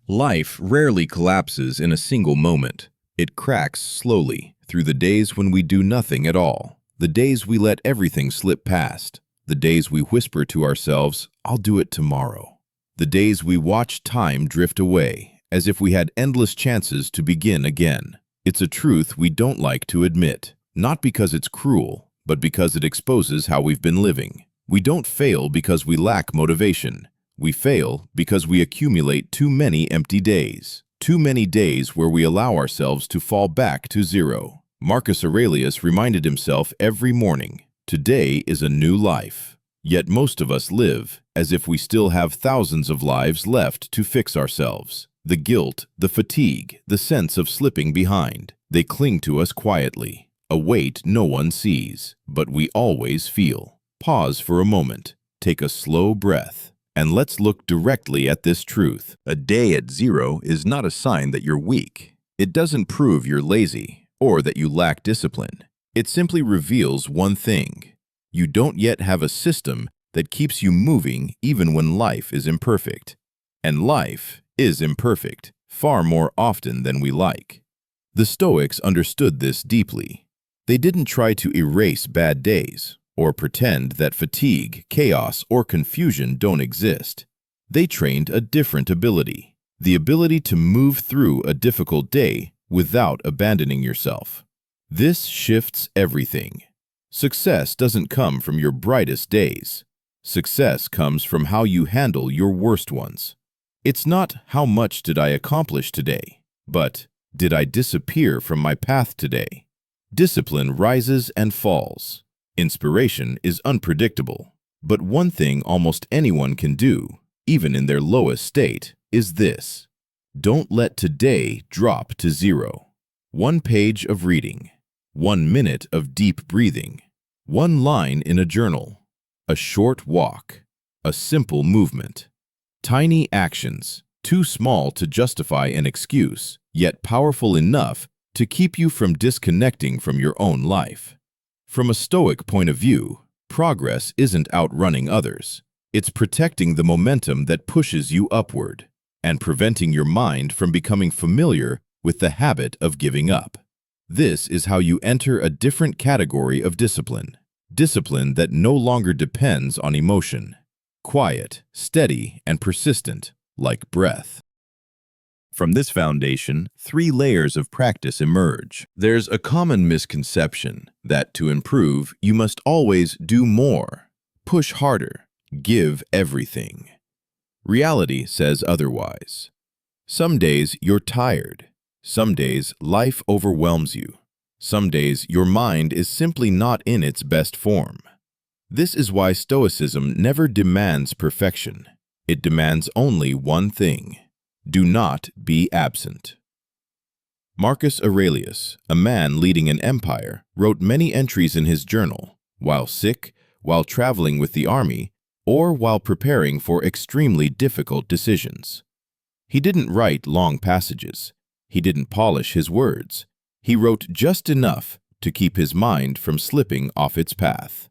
Life rarely collapses in a single moment. It cracks slowly through the days when we do nothing at all, the days we let everything slip past, the days we whisper to ourselves, "I'll do it tomorrow," the days we watch time drift away as if we had endless chances to begin again. It's a truth we don't like to admit, not because it's cruel, but because it exposes how we've been living. We don't fail because we lack motivation. We fail because we accumulate too many empty days where we allow ourselves to fall back to zero. Marcus Aurelius reminded himself every morning, "Today is a new life." Yet most of us live as if we still have thousands of lives left to fix ourselves. The guilt, the fatigue, the sense of slipping behind, they cling to us quietly, a weight no one sees, but we always feel. Pause for a moment, take a slow breath, and let's look directly at this truth. A day at zero is not a sign that you're weak. It doesn't prove you're lazy or that you lack discipline. It simply reveals one thing. You don't yet have a system that keeps you moving even when life is imperfect. And life is imperfect far more often than we like. The Stoics understood this deeply. They didn't try to erase bad days or pretend that fatigue, chaos, or confusion don't exist. They trained a different ability, the ability to move through a difficult day without abandoning yourself. This shifts everything. Success doesn't come from your brightest days. Success comes from how you handle your worst ones. It's not how much did I accomplish today, but did I disappear from my path today? Discipline rises and falls. Inspiration is unpredictable, but one thing almost anyone can do, even in their lowest state, is this. Don't let today drop to zero. 1 page of reading, 1 minute of deep breathing, 1 line in a journal, a short walk, a simple movement. Tiny actions, too small to justify an excuse, yet powerful enough to keep you from disconnecting from your own life. From a Stoic point of view, progress isn't outrunning others. It's protecting the momentum that pushes you upward and preventing your mind from becoming familiar with the habit of giving up. This is how you enter a different category of discipline. Discipline that no longer depends on emotion. Quiet, steady, and persistent, like breath. From this foundation, 3 layers of practice emerge. There's a common misconception that to improve, you must always do more, push harder, give everything. Reality says otherwise. Some days you're tired. Some days life overwhelms you. Some days your mind is simply not in its best form. This is why Stoicism never demands perfection. It demands only one thing. Do not be absent. Marcus Aurelius, a man leading an empire, wrote many entries in his journal, while sick, while traveling with the army, or while preparing for extremely difficult decisions. He didn't write long passages. He didn't polish his words. He wrote just enough to keep his mind from slipping off its path.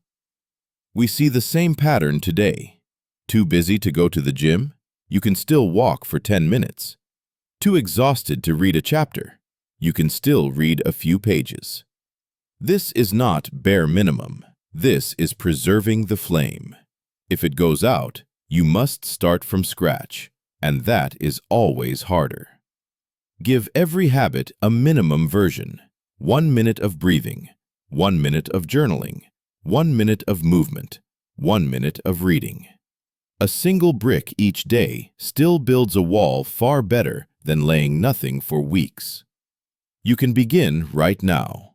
We see the same pattern today. Too busy to go to the gym? You can still walk for 10 minutes. Too exhausted to read a chapter? You can still read a few pages. This is not bare minimum. This is preserving the flame. If it goes out, you must start from scratch, and that is always harder. Give every habit a minimum version. 1 minute of breathing, 1 minute of journaling, 1 minute of movement, 1 minute of reading. A single brick each day still builds a wall far better than laying nothing for weeks. You can begin right now.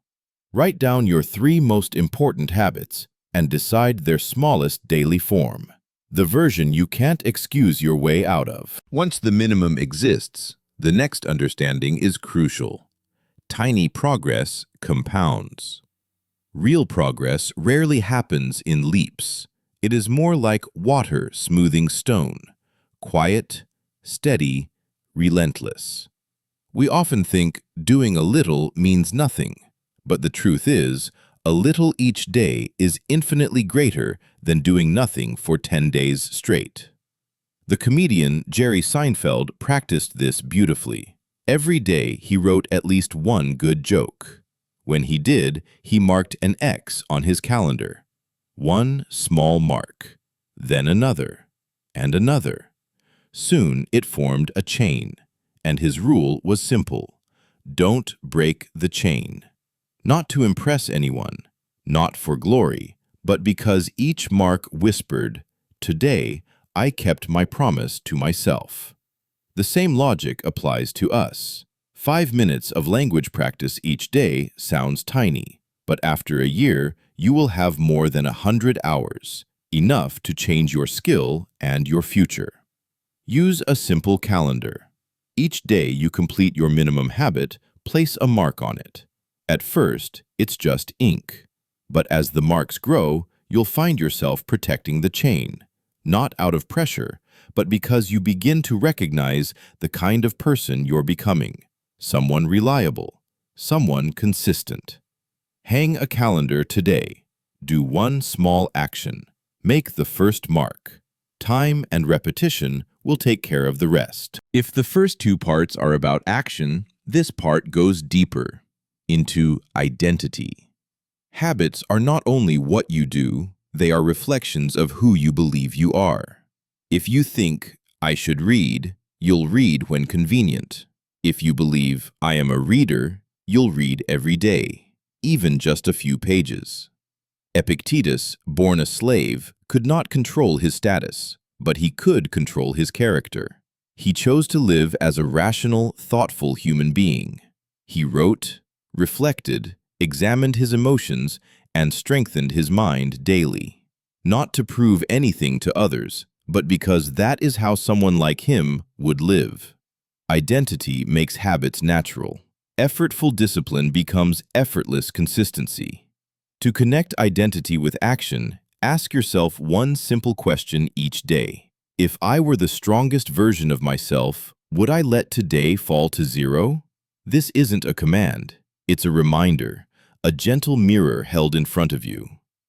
Write down your 3 most important habits and decide their smallest daily form, the version you can't excuse your way out of. Once the minimum exists, the next understanding is crucial. Tiny progress compounds. Real progress rarely happens in leaps. It is more like water smoothing stone, quiet, steady, relentless. We often think doing a little means nothing, but the truth is, a little each day is infinitely greater than doing nothing for 10 days straight. The comedian Jerry Seinfeld practiced this beautifully. Every day he wrote at least one good joke. When he did, he marked an X on his calendar. One small mark, then another, and another. Soon it formed a chain, and his rule was simple. Don't break the chain. Not to impress anyone, not for glory, but because each mark whispered, "Today I kept my promise to myself." The same logic applies to us. 5 minutes of language practice each day sounds tiny, but after a year, you will have more than 100 hours, enough to change your skill and your future. Use a simple calendar. Each day you complete your minimum habit, place a mark on it. At first, it's just ink. But as the marks grow, you'll find yourself protecting the chain, not out of pressure, but because you begin to recognize the kind of person you're becoming. Someone reliable, someone consistent. Hang a calendar today. Do one small action. Make the first mark. Time and repetition will take care of the rest. If the first two parts are about action, this part goes deeper, into identity. Habits are not only what you do, they are reflections of who you believe you are. If you think, "I should read," you'll read when convenient. If you believe, "I am a reader," you'll read every day, even just a few pages. Epictetus, born a slave, could not control his status, but he could control his character. He chose to live as a rational, thoughtful human being. He wrote, reflected, examined his emotions, and strengthened his mind daily. Not to prove anything to others, but because that is how someone like him would live. Identity makes habits natural. Effortful discipline becomes effortless consistency. To connect identity with action, ask yourself one simple question each day. If I were the strongest version of myself, would I let today fall to zero? This isn't a command. It's a reminder, a gentle mirror held in front of you.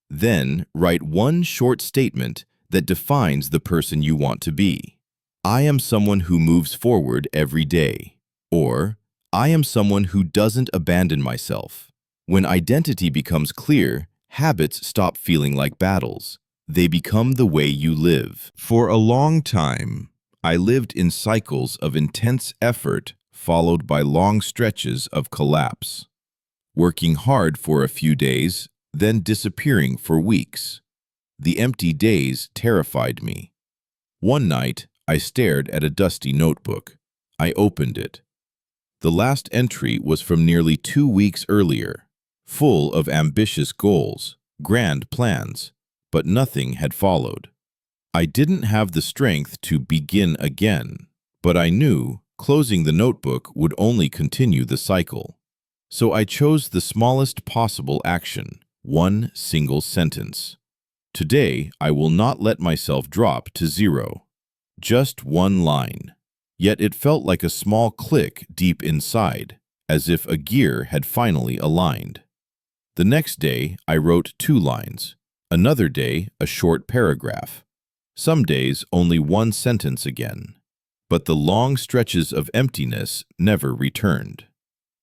Then, write one short statement that defines the person you want to be. I am someone who moves forward every day. Or, I am someone who doesn't abandon myself. When identity becomes clear, habits stop feeling like battles. They become the way you live. For a long time, I lived in cycles of intense effort followed by long stretches of collapse. Working hard for a few days, then disappearing for weeks. The empty days terrified me. One night, I stared at a dusty notebook. I opened it. The last entry was from nearly 2 weeks earlier, full of ambitious goals, grand plans, but nothing had followed. I didn't have the strength to begin again, but I knew closing the notebook would only continue the cycle. So I chose the smallest possible action, one single sentence. Today, I will not let myself drop to zero. Just one line. Yet it felt like a small click deep inside, as if a gear had finally aligned. The next day, I wrote 2 lines. Another day, a short paragraph. Some days, only one sentence again. But the long stretches of emptiness never returned.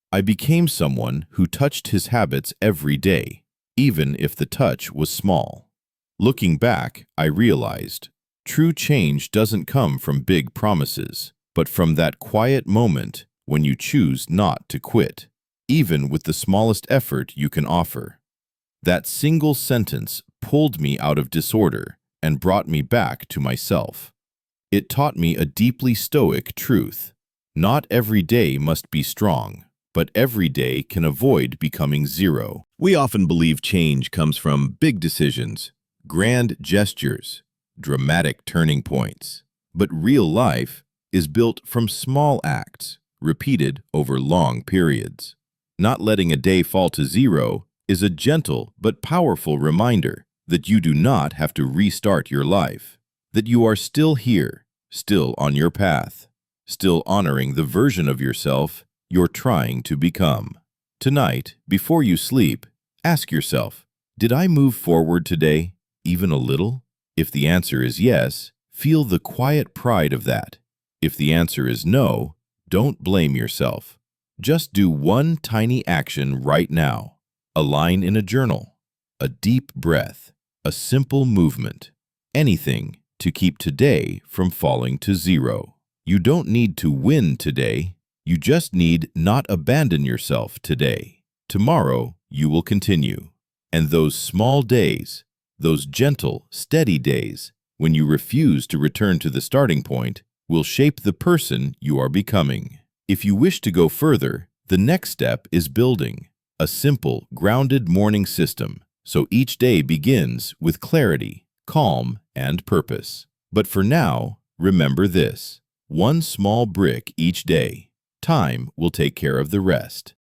I became someone who touched his habits every day, even if the touch was small. Looking back, I realized, true change doesn't come from big promises, but from that quiet moment when you choose not to quit, even with the smallest effort you can offer. That single sentence pulled me out of disorder and brought me back to myself. It taught me a deeply Stoic truth. Not every day must be strong, but every day can avoid becoming zero. We often believe change comes from big decisions, grand gestures, dramatic turning points. But real life is built from small acts, repeated over long periods. Not letting a day fall to zero is a gentle but powerful reminder that you do not have to restart your life, that you are still here, still on your path, still honoring the version of yourself you're trying to become. Tonight, before you sleep, ask yourself, did I move forward today, even a little? If the answer is yes, Feel the quiet pride of that. If the answer is no, don't blame yourself. Just do one tiny action right now. A line in a journal, a deep breath, a simple movement. Anything to keep today from falling to zero. You don't need to win today. You just need not abandon yourself today. Tomorrow, you will continue. And those small days, those gentle, steady days, when you refuse to return to the starting point, will shape the person you are becoming. If you wish to go further, the next step is building a simple, grounded morning system, so each day begins with clarity, calm, and purpose. But for now, remember this: one small brick each day. Time will take care of the rest.